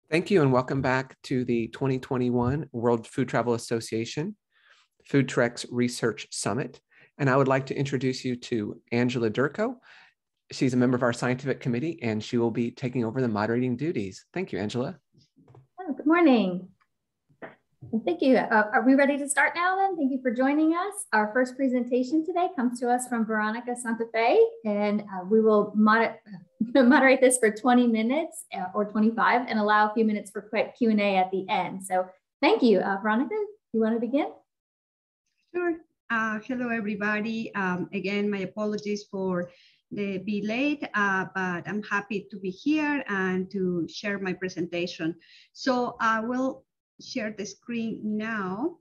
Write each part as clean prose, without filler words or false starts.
Thank you and welcome back to the 2021 World Food Travel Association FoodTreX Research Summit. And I would like to introduce you to Angela Durko. She's a member of our scientific committee and she will be taking over the moderating duties. Thank you, Angela. Oh, good morning. Thank you. Are we ready to start now then? Thank you for joining us. Our first presentation today comes to us from Veronica Santa Fe, and we will moderate this for 20 minutes or 25 and allow a few minutes for quick Q&A at the end. So thank you. Veronica, you want to begin? Sure. Hello, everybody. Again, my apologies for being late, but I'm happy to be here and to share my presentation. So I will share the screen now.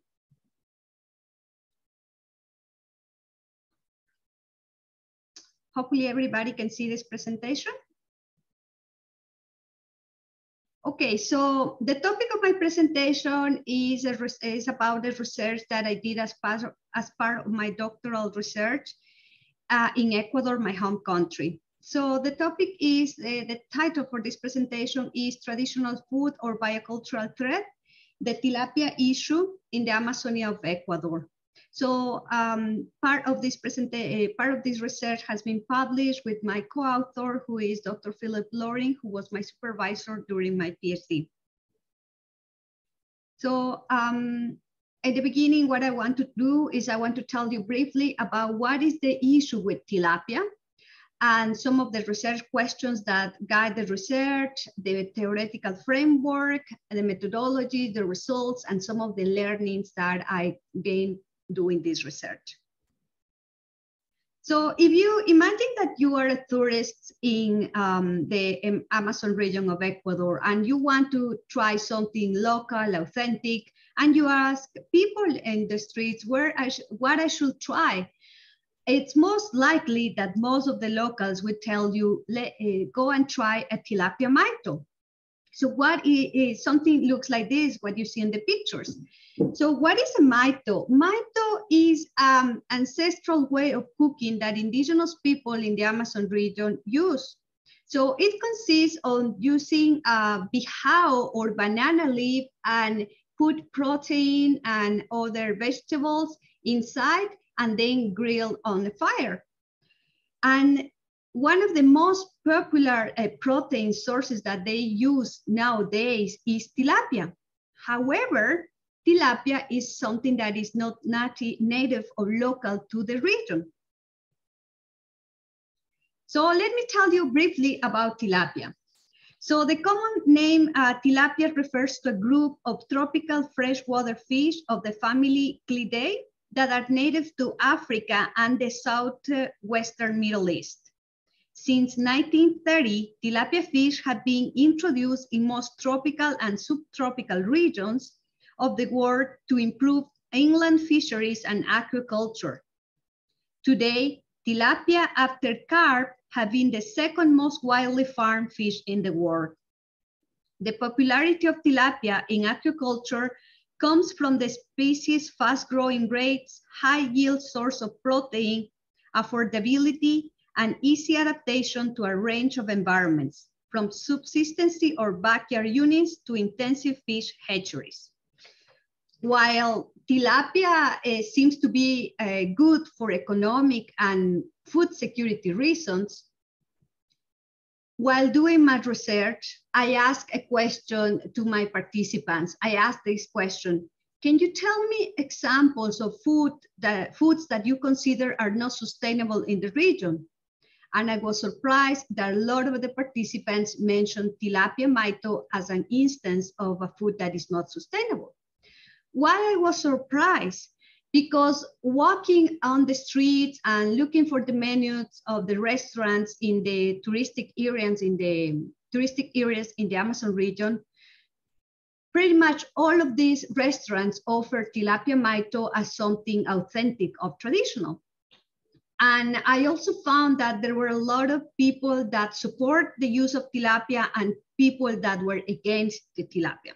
Hopefully everybody can see this presentation. Okay, so the topic of my presentation is about the research that I did as part of my doctoral research in Ecuador, my home country. So the topic is, the title for this presentation is Traditional Food or Biocultural Threat, the tilapia issue in the Amazonia of Ecuador. So part of this research has been published with my co-author, who is Dr. Philip Loring, who was my supervisor during my PhD. So at the beginning, what I want to do is I want to tell you briefly about what is the issue with tilapia and some of the research questions that guide the research, the theoretical framework, the methodology, the results, and some of the learnings that I gained doing this research. So if you imagine that you are a tourist in the Amazon region of Ecuador and you want to try something local, authentic, and you ask people in the streets what I should try, it's most likely that most of the locals would tell you, go and try a tilapia maito. So what is something looks like this, what you see in the pictures. So what is a maito? Maito is an ancestral way of cooking that indigenous people in the Amazon region use. So it consists of using bijao or banana leaf and put protein and other vegetables inside and then grill on the fire. And one of the most popular protein sources that they use nowadays is tilapia. However, tilapia is something that is not native or local to the region. So let me tell you briefly about tilapia. So the common name tilapia refers to a group of tropical freshwater fish of the family Clydae that are native to Africa and the southwestern Middle East. Since 1930, tilapia fish have been introduced in most tropical and subtropical regions of the world to improve inland fisheries and aquaculture. Today, tilapia after carp have been the second most widely farmed fish in the world. The popularity of tilapia in aquaculture comes from the species' fast-growing rates, high-yield source of protein, affordability, and easy adaptation to a range of environments, from subsistency or backyard units to intensive fish hatcheries. While tilapia seems to be good for economic and food security reasons, while doing my research, I asked a question to my participants. I asked this question: can you tell me examples of foods that you consider are not sustainable in the region? And I was surprised that a lot of the participants mentioned tilapia maito as an instance of a food that is not sustainable. Why I was surprised? Because walking on the streets and looking for the menus of the restaurants in the touristic areas in the Amazon region, pretty much all of these restaurants offer tilapia maito as something authentic or traditional. And I also found that there were a lot of people that support the use of tilapia and people that were against the tilapia.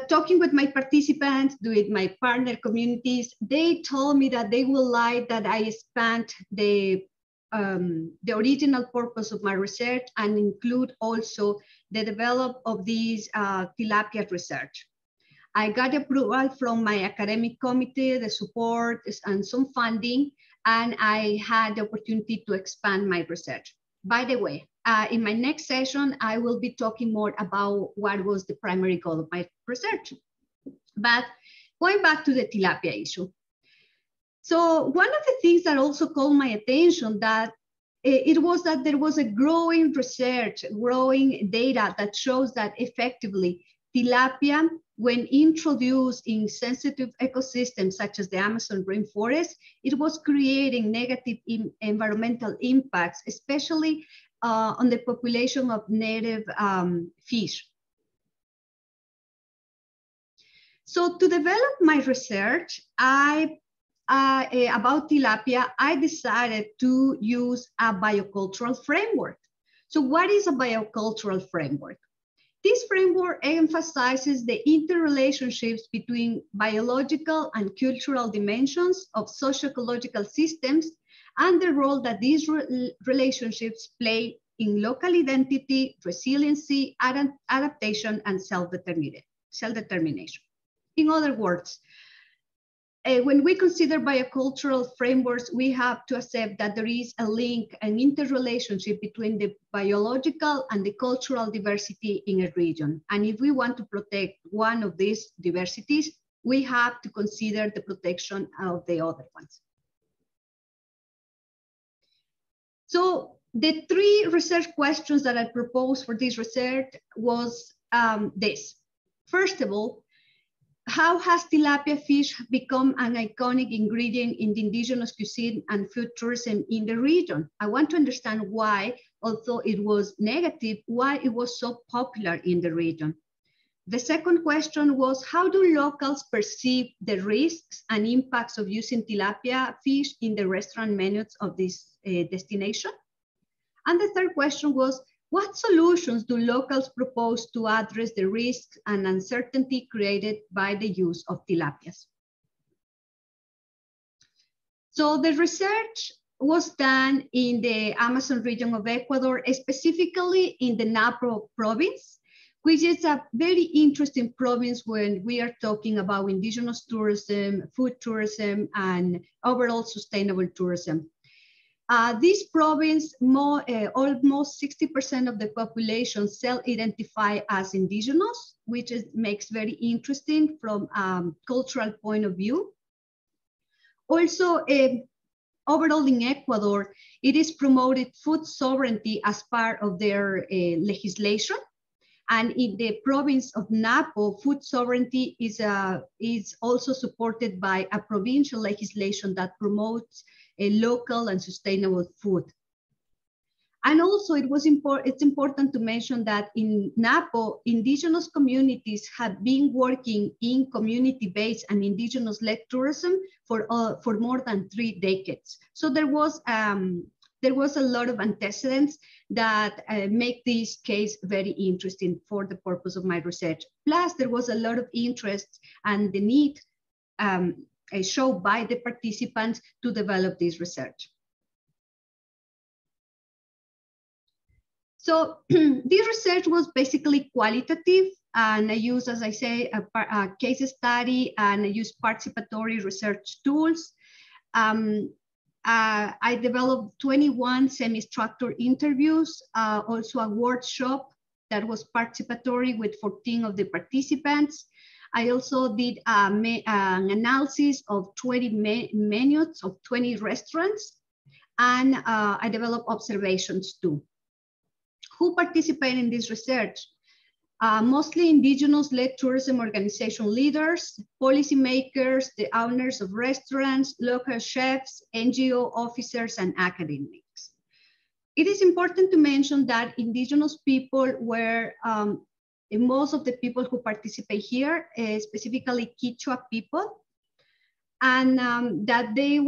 Talking with my participants, with my partner communities, they told me that they would like that I expand the the original purpose of my research and include also the development of this tilapia research. I got approval from my academic committee, the support and some funding, and I had the opportunity to expand my research. By the way, in my next session, I will be talking more about what was the primary goal of my research. But going back to the tilapia issue. So one of the things that also called my attention that it was that there was a growing research, growing data that shows that effectively tilapia, when introduced in sensitive ecosystems such as the Amazon rainforest, it was creating negative environmental impacts, especially on the population of native fish. So to develop my research, about tilapia, I decided to use a biocultural framework. So what is a biocultural framework? This framework emphasizes the interrelationships between biological and cultural dimensions of socio-ecological systems and the role that these relationships play in local identity, resiliency, adaptation, and self-determination. In other words, when we consider biocultural frameworks, we have to accept that there is a link, an interrelationship between the biological and the cultural diversity in a region. And if we want to protect one of these diversities, we have to consider the protection of the other ones. So the three research questions that I proposed for this research was this. First of all, how has tilapia fish become an iconic ingredient in the indigenous cuisine and food tourism in the region? I want to understand why, although it was negative, why it was so popular in the region. The second question was, how do locals perceive the risks and impacts of using tilapia fish in the restaurant menus of this destination? And the third question was, what solutions do locals propose to address the risks and uncertainty created by the use of tilapias? So the research was done in the Amazon region of Ecuador, specifically in the Napo province, which is a very interesting province when we are talking about indigenous tourism, food tourism, and overall sustainable tourism. This province, almost 60% of the population self-identify as indigenous, which makes very interesting from a cultural point of view. Also, overall in Ecuador, it is promoted food sovereignty as part of their legislation. And in the province of Napo, food sovereignty is also supported by a provincial legislation that promotes a local and sustainable food. And also it's important to mention that in Napo, indigenous communities have been working in community-based and indigenous-led tourism for more than 3 decades. So there was a lot of antecedents that make this case very interesting for the purpose of my research. Plus, there was a lot of interest and the need shown by the participants to develop this research. So this research was basically qualitative, and I used, as I say, a case study, and I used participatory research tools. I developed 21 semi-structured interviews, also a workshop that was participatory with 14 of the participants. I also did an analysis of 20 menus of 20 restaurants, and I developed observations too. Who participated in this research? Mostly indigenous-led tourism organization leaders, policymakers, the owners of restaurants, local chefs, NGO officers, and academics. It is important to mention that indigenous people were most of the people who participate here, specifically Quechua people, and that they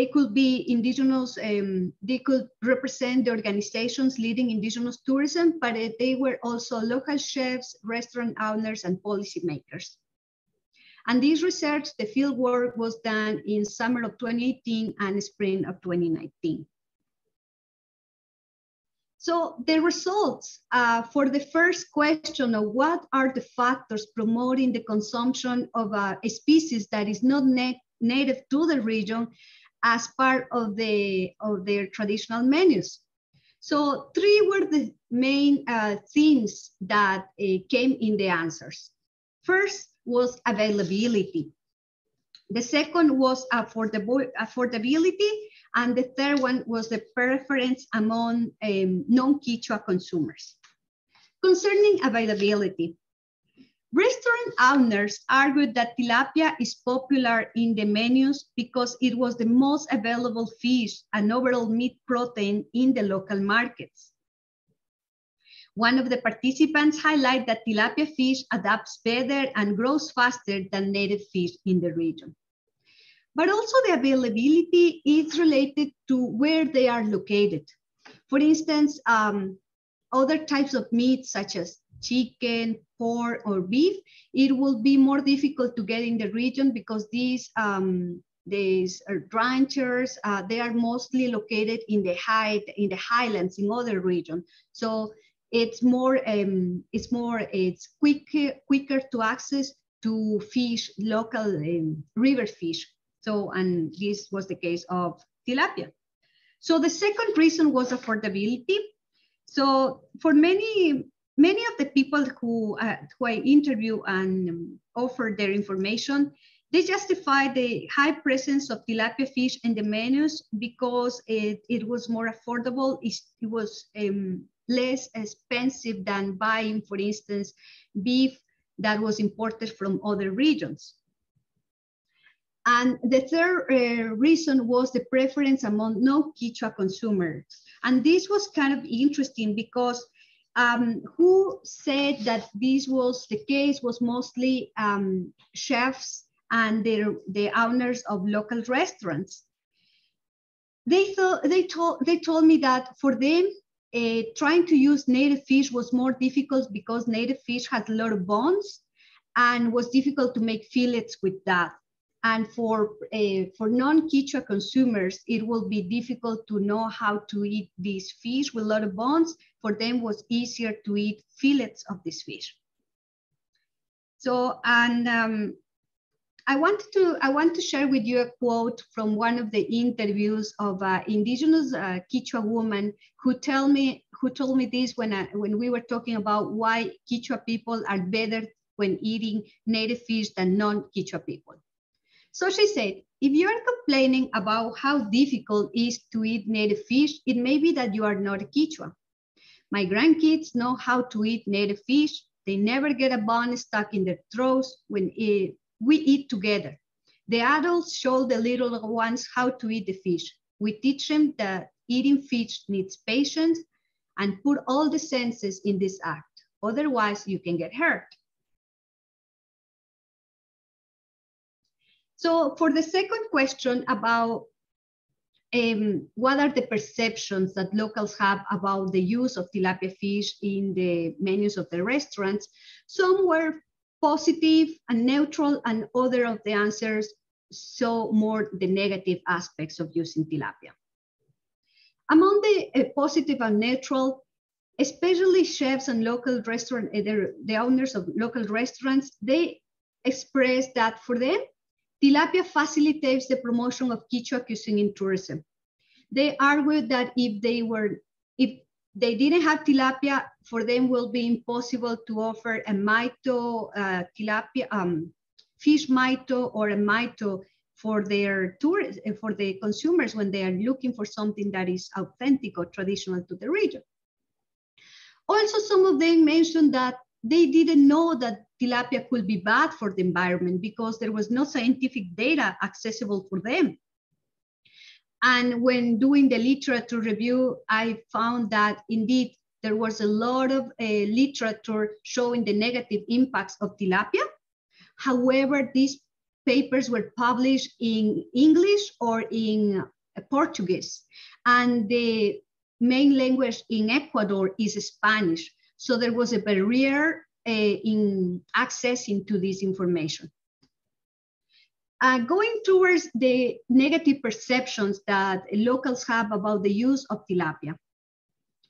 could be indigenous, they could represent the organizations leading indigenous tourism, but they were also local chefs, restaurant owners, and policymakers. And this research, the field work was done in summer of 2018 and spring of 2019. So the results for the first question of what are the factors promoting the consumption of a species that is not native to the region as part of their traditional menus. So three were the main themes that came in the answers. First was availability. The second was affordability. And the third one was the preference among non-Quichua consumers. Concerning availability, restaurant owners argued that tilapia is popular in the menus because it was the most available fish and overall meat protein in the local markets. One of the participants highlighted that tilapia fish adapts better and grows faster than native fish in the region. But also the availability is related to where they are located. For instance, other types of meat such as chicken, pork, or beef, it will be more difficult to get in the region because these ranchers, they are mostly located in the highlands in other regions. So it's quicker to access to fish, local river fish. So, and this was the case of tilapia. So the second reason was affordability. So for many of the people who I interview and offer their information, they justify the high presence of tilapia fish in the menus because it was more affordable. It was less expensive than buying, for instance, beef that was imported from other regions. And the third reason was the preference among non-Quichua consumers. And this was kind of interesting because who said that this was the case was mostly chefs and the owners of local restaurants. They told me that for them, trying to use native fish was more difficult because native fish has a lot of bones and was difficult to make fillets with that. And for non-Quichua consumers, it will be difficult to know how to eat these fish with a lot of bones. For them, it was easier to eat fillets of this fish. So, and I want to share with you a quote from one of the interviews of an indigenous Quichua woman who told me this when we were talking about why Quichua people are better when eating native fish than non-Quichua people. So she said, if you are complaining about how difficult it is to eat native fish, it may be that you are not a Quichua. My grandkids know how to eat native fish. They never get a bone stuck in their throats when we eat together. The adults show the little ones how to eat the fish. We teach them that eating fish needs patience and put all the senses in this act. Otherwise, you can get hurt. So for the second question about what are the perceptions that locals have about the use of tilapia fish in the menus of the restaurants, some were positive and neutral, and other of the answers saw more the negative aspects of using tilapia. Among the positive and neutral, especially chefs and local restaurant, the owners of local restaurants, they expressed that for them, tilapia facilitates the promotion of Quichua cuisine in tourism. They argued that if they didn't have tilapia, for them will be impossible to offer a maito tilapia, fish maito or a maito for their tourists, for the consumers when they are looking for something that is authentic or traditional to the region. Also, some of them mentioned that they didn't know that tilapia could be bad for the environment because there was no scientific data accessible for them. And when doing the literature review, I found that indeed there was a lot of literature showing the negative impacts of tilapia. However, these papers were published in English or in Portuguese. And the main language in Ecuador is Spanish. So there was a barrier in accessing to this information. Going towards the negative perceptions that locals have about the use of tilapia.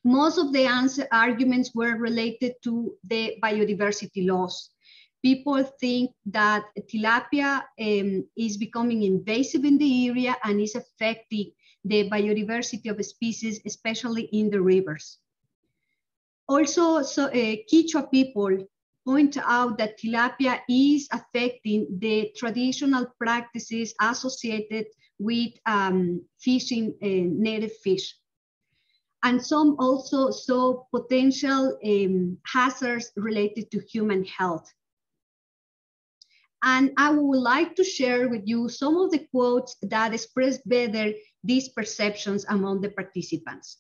Most of the arguments were related to the biodiversity loss. People think that tilapia is becoming invasive in the area and is affecting the biodiversity of species, especially in the rivers. Also, Quechua people point out that tilapia is affecting the traditional practices associated with fishing native fish. And some also saw potential hazards related to human health. And I would like to share with you some of the quotes that express better these perceptions among the participants.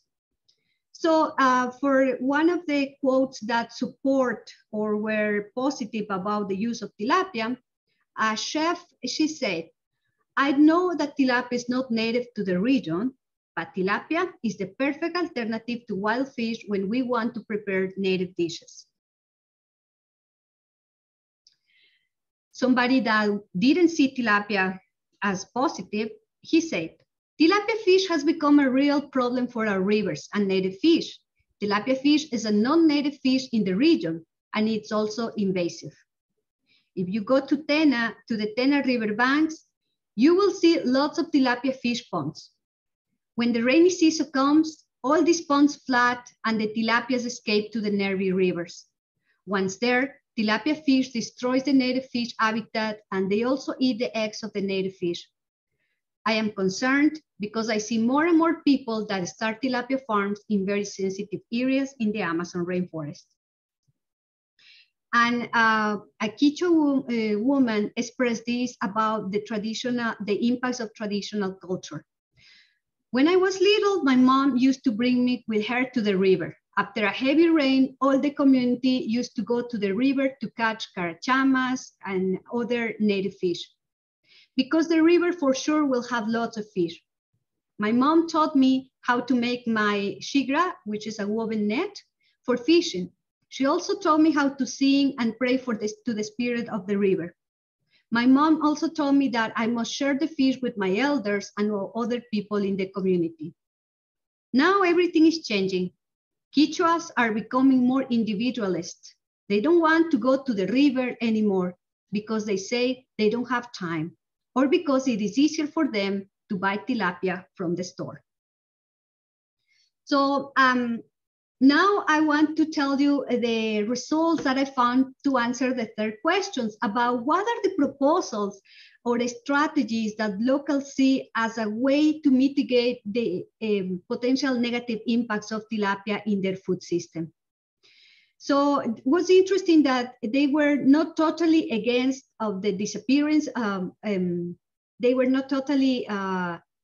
So for one of the quotes that support or were positive about the use of tilapia, a chef, she said, "I know that tilapia is not native to the region, but tilapia is the perfect alternative to wild fish when we want to prepare native dishes." Somebody that didn't see tilapia as positive, he said, "Tilapia fish has become a real problem for our rivers and native fish. Tilapia fish is a non-native fish in the region, and it's also invasive. If you go to the Tena River banks, you will see lots of tilapia fish ponds. When the rainy season comes, all these ponds flood and the tilapias escape to the nearby rivers. Once there, tilapia fish destroys the native fish habitat and they also eat the eggs of the native fish. I am concerned because I see more and more people that start tilapia farms in very sensitive areas in the Amazon rainforest." And a Quechua woman expressed this about the impacts of traditional culture. "When I was little, my mom used to bring me with her to the river. After a heavy rain, all the community used to go to the river to catch carachamas and other native fish, because the river for sure will have lots of fish. My mom taught me how to make my shigra, which is a woven net, for fishing. She also taught me how to sing and pray to the spirit of the river. My mom also told me that I must share the fish with my elders and other people in the community. Now everything is changing. Quechuas are becoming more individualist. They don't want to go to the river anymore because they say they don't have time, or because it is easier for them to buy tilapia from the store." So now I want to tell you the results that I found to answer the third questions about what are the proposals or the strategies that locals see as a way to mitigate the potential negative impacts of tilapia in their food system. So it was interesting that they were not totally against of the disappearance. They were not totally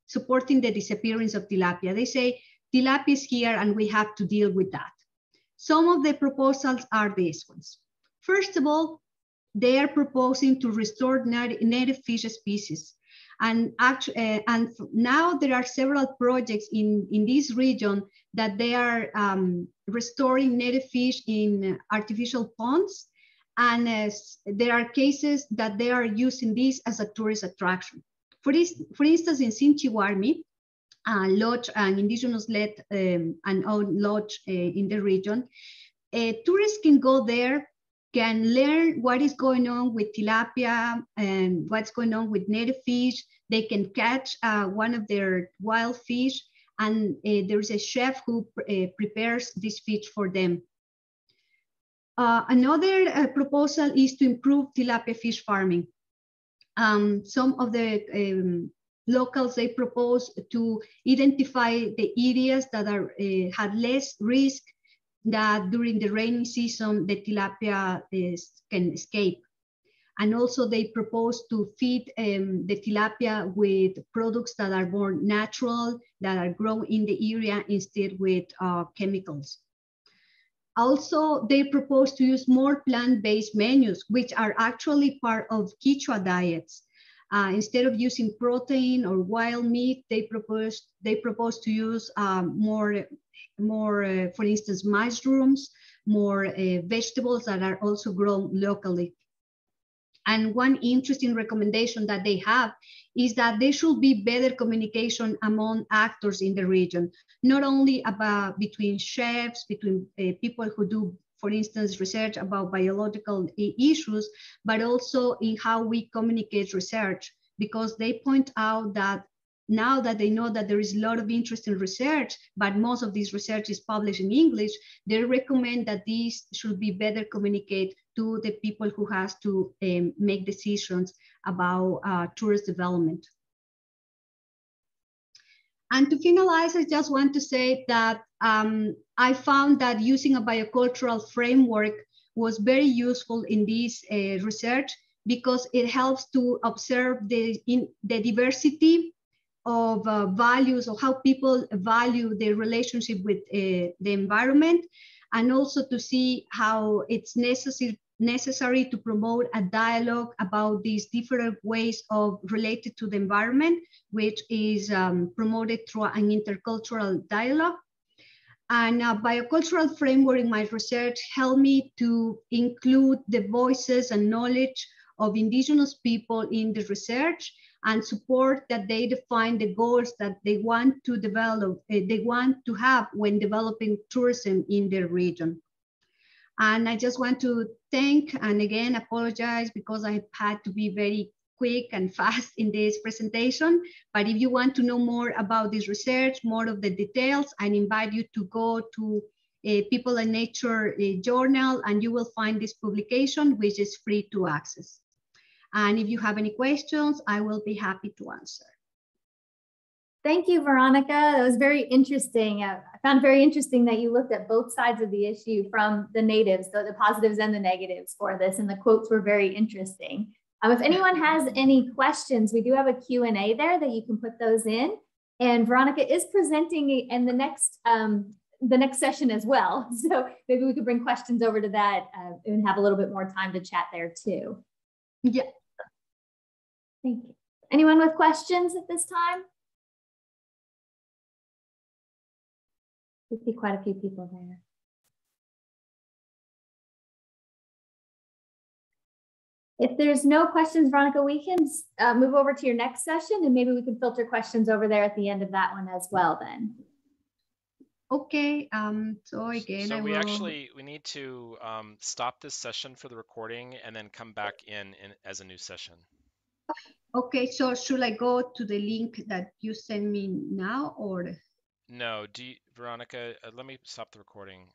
supporting the disappearance of tilapia. They say, tilapia is here and we have to deal with that. Some of the proposals are these ones. First of all, they are proposing to restore native fish species. And now there are several projects in this region that they are restoring native fish in artificial ponds. And there are cases that they are using this as a tourist attraction. For instance, in Sinchiwarmi, lodge, an indigenous-led and owned lodge in the region, tourists can go there, can learn what is going on with tilapia and what's going on with native fish. They can catch one of their wild fish, and there's a chef who prepares this fish for them. Another proposal is to improve tilapia fish farming. Some of the locals, they propose to identify the areas that are had less risk, that during the rainy season, the tilapia can escape. And also they propose to feed the tilapia with products that are more natural, that are grown in the area instead with chemicals. Also, they propose to use more plant-based menus, which are actually part of Quechua diets. Instead of using protein or wild meat, they propose to use more, for instance, mushrooms, more vegetables that are also grown locally. And one interesting recommendation that they have is that there should be better communication among actors in the region, not only about between chefs, between people who do, for instance, research about biological issues, but also in how we communicate research, because they point out that now that they know that there is a lot of interest in research, but most of this research is published in English, they recommend that these should be better communicated to the people who has to make decisions about tourist development. And to finalize, I just want to say that I found that using a biocultural framework was very useful in this research, because it helps to observe the diversity of values, or how people value their relationship with the environment, and also to see how it's necessary to promote a dialogue about these different ways of related to the environment, which is promoted through an intercultural dialogue. And a biocultural framework in my research helped me to include the voices and knowledge of indigenous people in the research, and support that they define the goals that they want to develop, they want to have when developing tourism in their region. And I just want to thank, and again, apologize because I had to be very quick and fast in this presentation. But if you want to know more about this research, more of the details, I invite you to go to People and Nature journal, and you will find this publication, which is free to access. And if you have any questions, I will be happy to answer. Thank you, Veronica. That was very interesting. I found it very interesting that you looked at both sides of the issue from the natives, the positives and the negatives for this, and the quotes were very interesting. If anyone has any questions, we do have a Q&A there that you can put those in. And Veronica is presenting in the next session as well. So maybe we could bring questions over to that and have a little bit more time to chat there too. Yeah. Thank you. Anyone with questions at this time? We see quite a few people there. If there's no questions, Veronica, we can move over to your next session, and maybe we can filter questions over there at the end of that one as well then. Okay, so again, so we need to stop this session for the recording and then come back in as a new session. Okay, so should I go to the link that you send me now, or? No, Veronica, let me stop the recording.